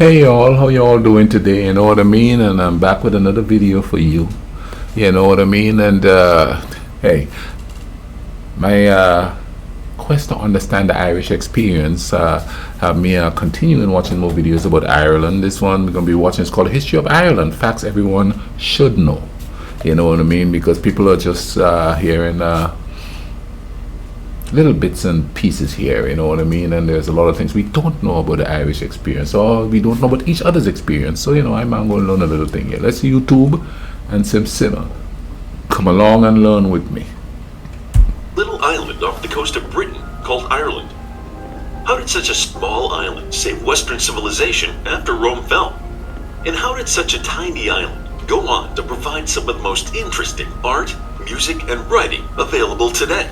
Hey y'all, how y'all doing today? You know what I mean? And I'm back with another video for you. You know what I mean? And hey, my quest to understand the Irish experience have me continuing watching more videos about Ireland. This one we're gonna be watching is called History of Ireland: Facts Everyone Should Know. You know what I mean? Because people are just hearing little bits and pieces here, you know what I mean? And there's a lot of things we don't know about the Irish experience, or we don't know about each other's experience. So, I'm going to learn a little thing here. Let's YouTube and simmer. Come along and learn with me. Little island off the coast of Britain called Ireland. How did such a small island save Western civilization after Rome fell? And how did such a tiny island go on to provide some of the most interesting art, music, and writing available today?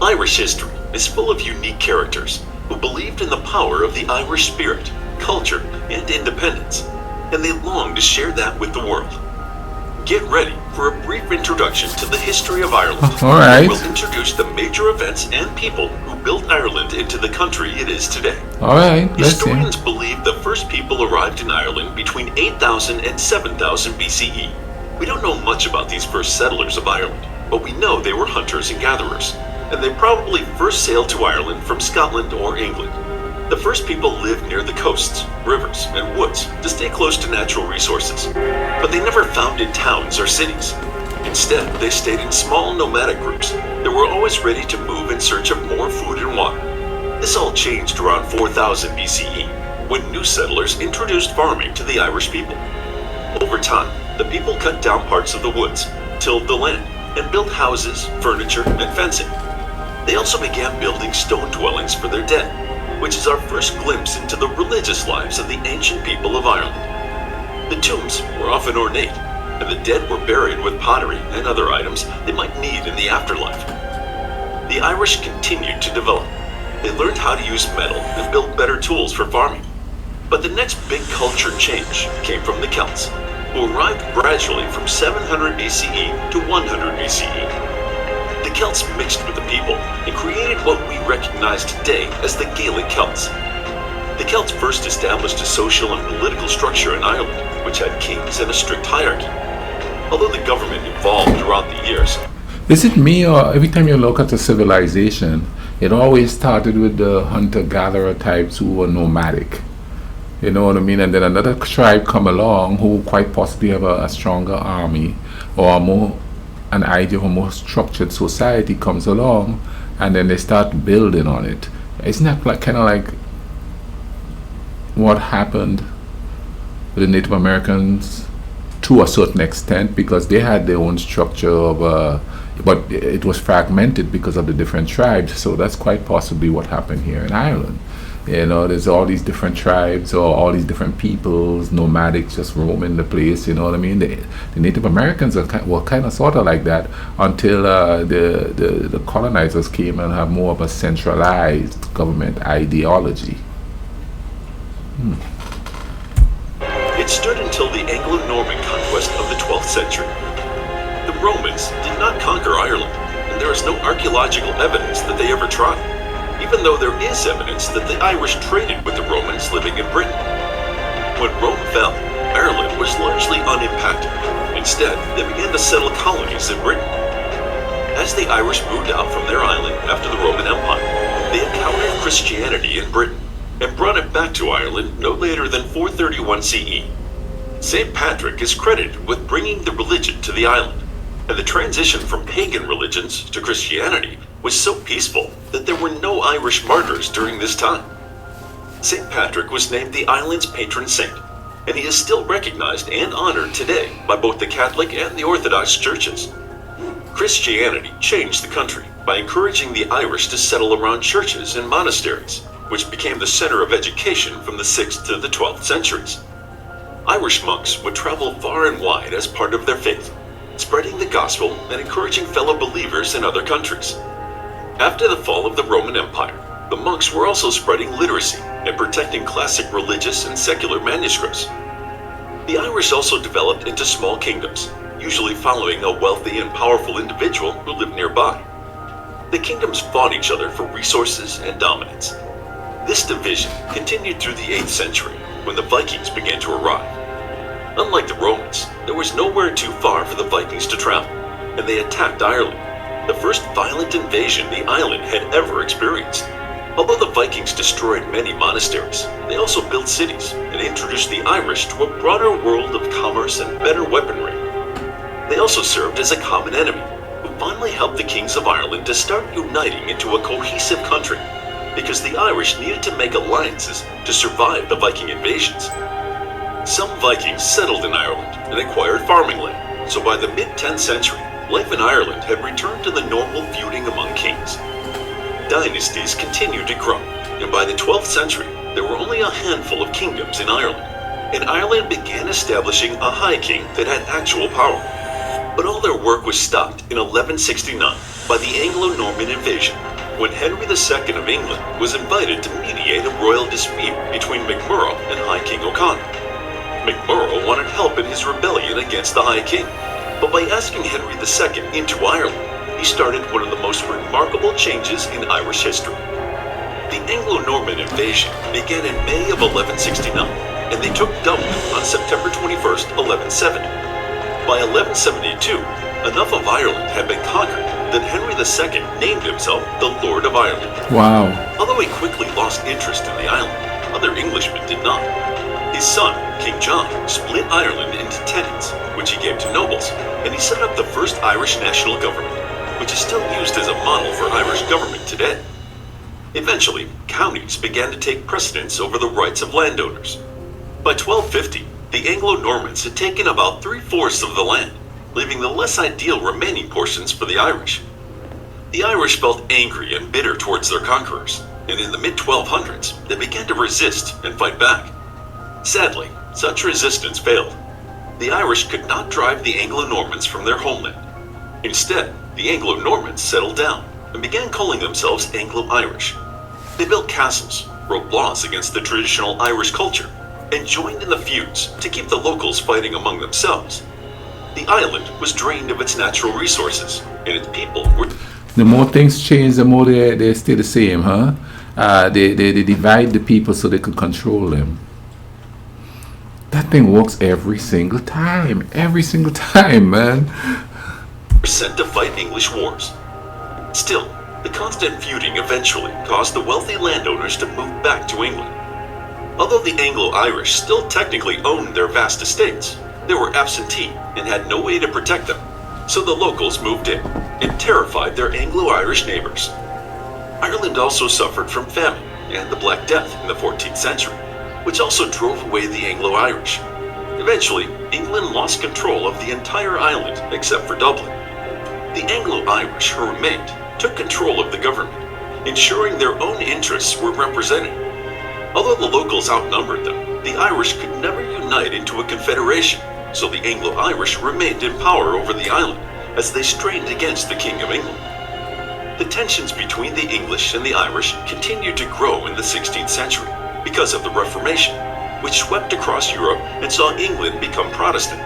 Irish history is full of unique characters who believed in the power of the Irish spirit, culture, and independence, and they longed to share that with the world. Get ready for a brief introduction to the history of Ireland. All right. We'll introduce the major events and people who built Ireland into the country it is today. All right. Historians believe the first people arrived in Ireland between 8,000 and 7,000 BCE. We don't know much about these first settlers of Ireland, but we know they were hunters and gatherers, and they probably first sailed to Ireland from Scotland or England. The first people lived near the coasts, rivers, and woods to stay close to natural resources, but they never founded towns or cities. Instead, they stayed in small nomadic groups that were always ready to move in search of more food and water. This all changed around 4000 BCE, when new settlers introduced farming to the Irish people. Over time, the people cut down parts of the woods, tilled the land, and built houses, furniture, and fencing. They also began building stone dwellings for their dead, which is our first glimpse into the religious lives of the ancient people of Ireland. The tombs were often ornate, and the dead were buried with pottery and other items they might need in the afterlife. The Irish continued to develop. They learned how to use metal and built better tools for farming. But the next big culture change came from the Celts, who arrived gradually from 700 BCE to 100 BCE. The Celts mixed with the people and created what we recognize today as the Gaelic Celts. The Celts first established a social and political structure in Ireland, which had kings and a strict hierarchy. Although the government evolved throughout the years. Is it me, or every time you look at the civilization, it always started with the hunter-gatherer types who were nomadic? You know what I mean? And then another tribe come along who quite possibly have a stronger army, or an idea of a more structured society comes along, and then they start building on it. Isn't that like kind of like what happened with the Native Americans to a certain extent, because they had their own structure of but it was fragmented because of the different tribes. So that's quite possibly what happened here in Ireland. There's all these different tribes or all these different peoples, nomadic, just roaming the place. You know what I mean? The Native Americans were kind of sort of like that until the colonizers came and have more of a centralized government ideology. It stood until the AngloNorman Conquest of the 12th century. The Romans did not conquer Ireland, and there is no archaeological evidence that they ever tried, even though there is evidence that the Irish traded with the Romans living in Britain. When Rome fell, Ireland was largely unimpacted. Instead, they began to settle colonies in Britain. As the Irish moved out from their island after the Roman Empire, they encountered Christianity in Britain and brought it back to Ireland no later than 431 CE. St. Patrick is credited with bringing the religion to the island, and the transition from pagan religions to Christianity was so peaceful that there were no Irish martyrs during this time. St. Patrick was named the island's patron saint, and he is still recognized and honored today by both the Catholic and the Orthodox churches. Christianity changed the country by encouraging the Irish to settle around churches and monasteries, which became the center of education from the 6th to the 12th centuries. Irish monks would travel far and wide as part of their faith, spreading the gospel and encouraging fellow believers in other countries. After the fall of the Roman Empire, the monks were also spreading literacy and protecting classic religious and secular manuscripts. The Irish also developed into small kingdoms, usually following a wealthy and powerful individual who lived nearby. The kingdoms fought each other for resources and dominance. This division continued through the 8th century when the Vikings began to arrive. Unlike the Romans, there was nowhere too far for the Vikings to travel, and they attacked Ireland, the first violent invasion the island had ever experienced. Although the Vikings destroyed many monasteries, they also built cities and introduced the Irish to a broader world of commerce and better weaponry. They also served as a common enemy, who finally helped the kings of Ireland to start uniting into a cohesive country, because the Irish needed to make alliances to survive the Viking invasions. Some Vikings settled in Ireland and acquired farming land, so by the mid-10th century, life in Ireland had returned to the normal feuding among kings. Dynasties continued to grow, and by the 12th century, there were only a handful of kingdoms in Ireland, and Ireland began establishing a high king that had actual power. But all their work was stopped in 1169 by the Anglo-Norman invasion, when Henry II of England was invited to mediate a royal dispute between MacMurrough and High King O'Connor. MacMurrough wanted help in his rebellion against the High King, but by asking Henry II into Ireland, he started one of the most remarkable changes in Irish history. The Anglo-Norman invasion began in May of 1169, and they took Dublin on September 21st, 1170. By 1172, enough of Ireland had been conquered that Henry II named himself the Lord of Ireland. Wow. Although he quickly lost interest in the island, other Englishmen did not. His son, King John, split Ireland into tenants, which he gave to nobles, and he set up the first Irish national government, which is still used as a model for Irish government today. Eventually, counties began to take precedence over the rights of landowners. By 1250, the Anglo-Normans had taken about 3/4 of the land, leaving the less ideal remaining portions for the Irish. The Irish felt angry and bitter towards their conquerors, and in the mid-1200s, they began to resist and fight back. Sadly, such resistance failed. The Irish could not drive the Anglo-Normans from their homeland. Instead, the Anglo-Normans settled down and began calling themselves Anglo-Irish. They built castles, wrote laws against the traditional Irish culture, and joined in the feuds to keep the locals fighting among themselves. The island was drained of its natural resources, and its people were... The more things change, the more they stay the same, huh? They divide the people so they could control them. That thing works every single time, man. Sent to fight English wars. Still, the constant feuding eventually caused the wealthy landowners to move back to England. Although the Anglo-Irish still technically owned their vast estates, they were absentee and had no way to protect them, so the locals moved in and terrified their Anglo-Irish neighbors. Ireland also suffered from famine and the Black Death in the 14th century, which also drove away the Anglo-Irish. Eventually, England lost control of the entire island except for Dublin. The Anglo-Irish who remained took control of the government, ensuring their own interests were represented. Although the locals outnumbered them, the Irish could never unite into a confederation, so the Anglo-Irish remained in power over the island as they strained against the King of England. The tensions between the English and the Irish continued to grow in the 16th century because of the Reformation, which swept across Europe and saw England become Protestant.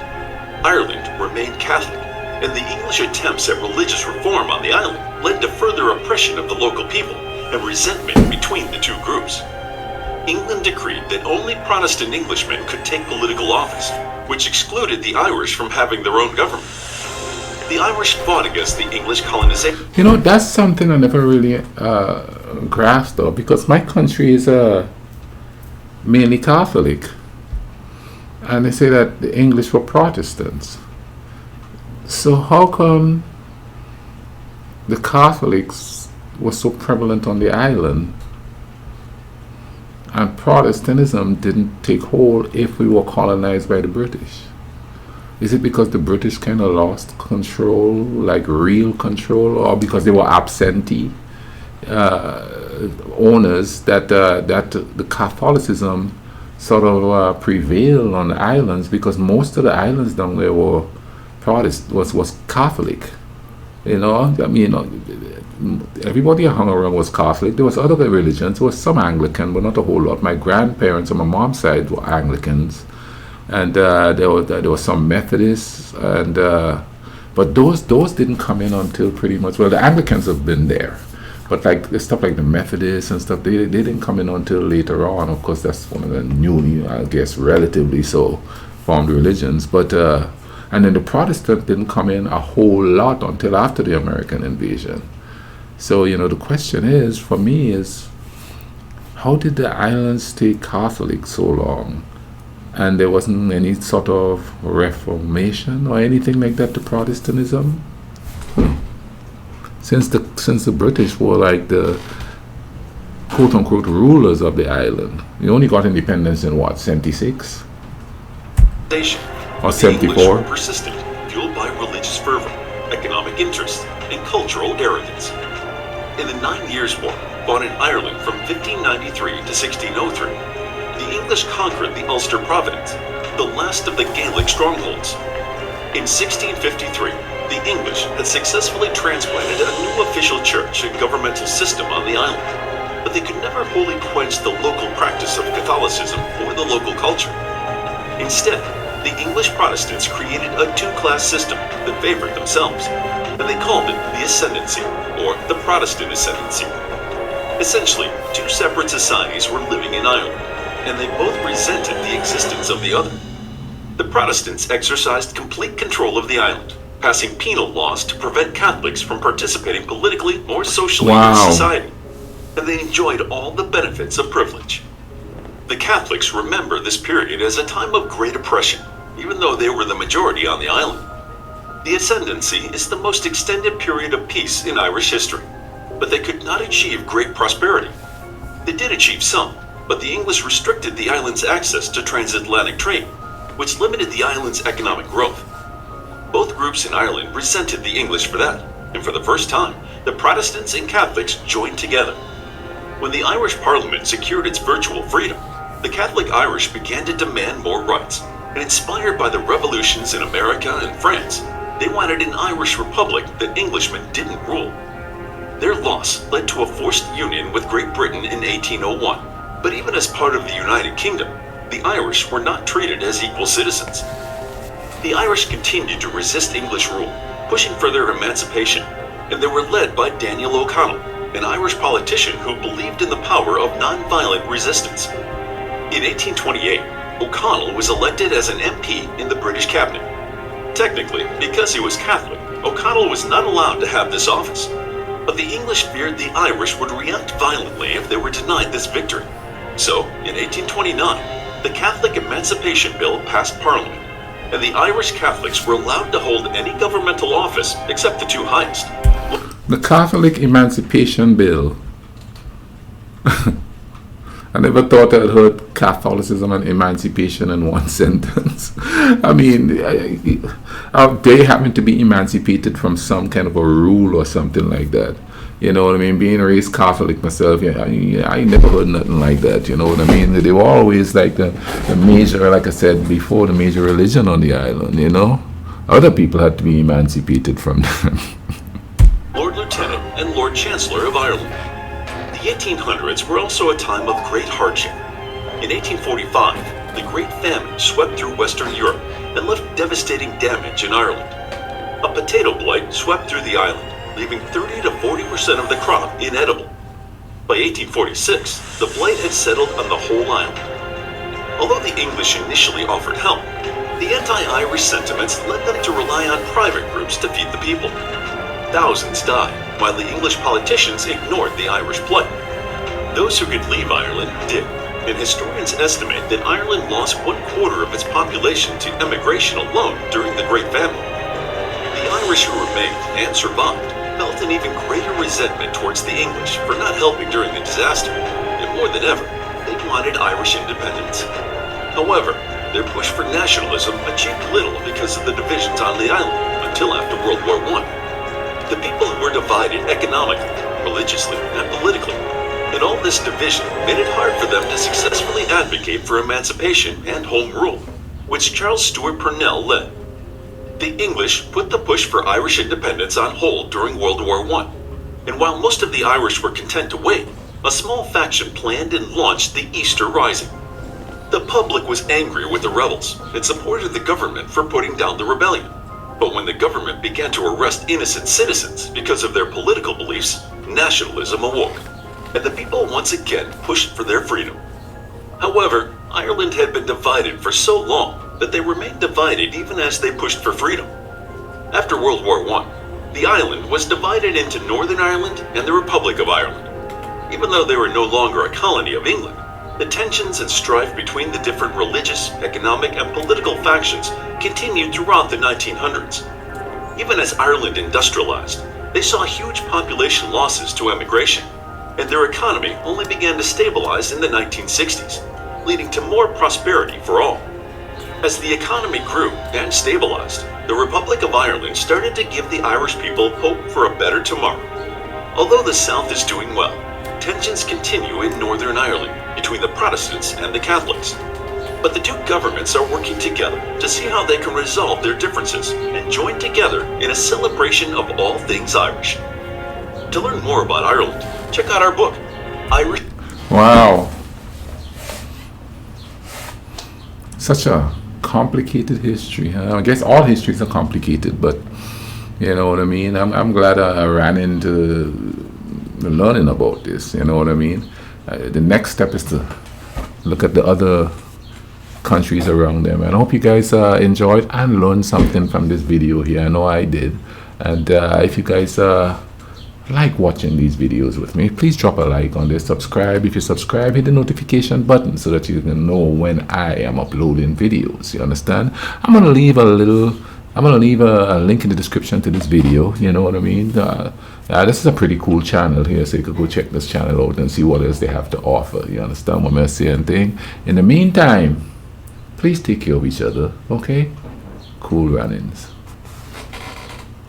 Ireland remained Catholic, and the English attempts at religious reform on the island led to further oppression of the local people and resentment between the two groups. England decreed that only Protestant Englishmen could take political office, which excluded the Irish from having their own government. The Irish fought against the English colonization. You know, that's something I never really grasped, though, because my country is mainly Catholic, and they say that the English were Protestants. So how come the Catholics were so prevalent on the island and Protestantism didn't take hold if we were colonized by the British? Is it because the British kind of lost control, like real control, or because they were absentee owners that the Catholicism sort of prevailed on the islands, because most of the islands down there were was Catholic? You know, I mean, everybody I hung around was Catholic. There was other religions. There was some Anglican, but not a whole lot. My grandparents on my mom's side were Anglicans, and there were some Methodists, and but those didn't come in until pretty much. Well, the Anglicans have been there, But like the stuff like the Methodists and stuff, they didn't come in until later on. Of course, that's one of the newly, I guess, relatively so formed religions. But and then the Protestant didn't come in a whole lot until after the American invasion. So the question is, for me, is how did the islands stay Catholic so long? And there wasn't any sort of reformation or anything like that to Protestantism? Since the British were like the quote unquote rulers of the island. We only got independence in what, 76? Or 74? The English were persistent, fueled by religious fervor, economic interest, and cultural arrogance. In the 9 Years' War, fought in Ireland from 1593 to 1603, the English conquered the Ulster Province, the last of the Gaelic strongholds. In 1653, the English had successfully transplanted a new official church and governmental system on the island, but they could never wholly quench the local practice of Catholicism or the local culture. Instead, the English Protestants created a two-class system that favored themselves, and they called it the ascendancy, or the Protestant ascendancy. Essentially, two separate societies were living in Ireland, and they both resented the existence of the other. The Protestants exercised complete control of the island, passing penal laws to prevent Catholics from participating politically or socially in society, and they enjoyed all the benefits of privilege. The Catholics remember this period as a time of great oppression, even though they were the majority on the island. The ascendancy is the most extended period of peace in Irish history, but they could not achieve great prosperity. They did achieve some, but the English restricted the island's access to transatlantic trade, which limited the island's economic growth. Both groups in Ireland resented the English for that, and for the first time, the Protestants and Catholics joined together. When the Irish Parliament secured its virtual freedom, the Catholic Irish began to demand more rights, and inspired by the revolutions in America and France, they wanted an Irish republic that Englishmen didn't rule. Their loss led to a forced union with Great Britain in 1801, but even as part of the United Kingdom, the Irish were not treated as equal citizens. The Irish continued to resist English rule, pushing for their emancipation, and they were led by Daniel O'Connell, an Irish politician who believed in the power of non-violent resistance. In 1828, O'Connell was elected as an MP in the British cabinet. Technically, because he was Catholic, O'Connell was not allowed to have this office, but the English feared the Irish would react violently if they were denied this victory. So, in 1829, the Catholic Emancipation Bill passed Parliament, and the Irish Catholics were allowed to hold any governmental office except the two highest. The Catholic Emancipation Bill. I never thought I'd heard Catholicism and emancipation in one sentence. I mean, they happen to be emancipated from some kind of a rule or something like that. You know what I mean? Being raised Catholic myself, I never heard nothing like that. You know what I mean? They were always like the major, like I said before, the major religion on the island, you know? Other people had to be emancipated from them. Lord Lieutenant and Lord Chancellor of Ireland. The 1800s were also a time of great hardship. In 1845, the Great Famine swept through Western Europe and left devastating damage in Ireland. A potato blight swept through the island, leaving 30 to 40% of the crop inedible. By 1846, the blight had settled on the whole island. Although the English initially offered help, the anti-Irish sentiments led them to rely on private groups to feed the people. Thousands died, while the English politicians ignored the Irish plight. Those who could leave Ireland did, and historians estimate that Ireland lost 1/4 of its population to emigration alone during the Great Famine. The Irish who remained and survived felt an even greater resentment towards the English for not helping during the disaster, and more than ever, they wanted Irish independence. However, their push for nationalism achieved little because of the divisions on the island until after World War I. The people who were divided economically, religiously, and politically, and all this division made it hard for them to successfully advocate for emancipation and home rule, which Charles Stewart Parnell led. The English put the push for Irish independence on hold during World War I, and while most of the Irish were content to wait, a small faction planned and launched the Easter Rising. The public was angry with the rebels and supported the government for putting down the rebellion. But when the government began to arrest innocent citizens because of their political beliefs, nationalism awoke, and the people once again pushed for their freedom. However, Ireland had been divided for so long that they remained divided even as they pushed for freedom. After World War I, the island was divided into Northern Ireland and the Republic of Ireland. Even though they were no longer a colony of England, the tensions and strife between the different religious, economic, and political factions continued throughout the 1900s. Even as Ireland industrialized, they saw huge population losses to emigration, and their economy only began to stabilize in the 1960s, leading to more prosperity for all. As the economy grew and stabilized, the Republic of Ireland started to give the Irish people hope for a better tomorrow. Although the South is doing well, tensions continue in Northern Ireland between the Protestants and the Catholics. But the two governments are working together to see how they can resolve their differences and join together in a celebration of all things Irish. To learn more about Ireland, check out our book, Irish. Wow. Such a complicated history. Huh? I guess all histories are complicated, but you know what I mean? I'm glad I ran into learning about this, you know what I mean? The next step is to look at the other countries around them. And I hope you guys enjoyed and learned something from this video here. I know I did. And if you guys like watching these videos with me, please drop a like on this, subscribe. If you subscribe, hit the notification button so that you can know when I am uploading videos. You understand? I'm gonna leave a link in the description to this video. You know what I mean? This is a pretty cool channel here, so you could go check this channel out and see what else they have to offer. You understand what I'm saying? Thing. In the meantime, please take care of each other. Okay? Cool runnings.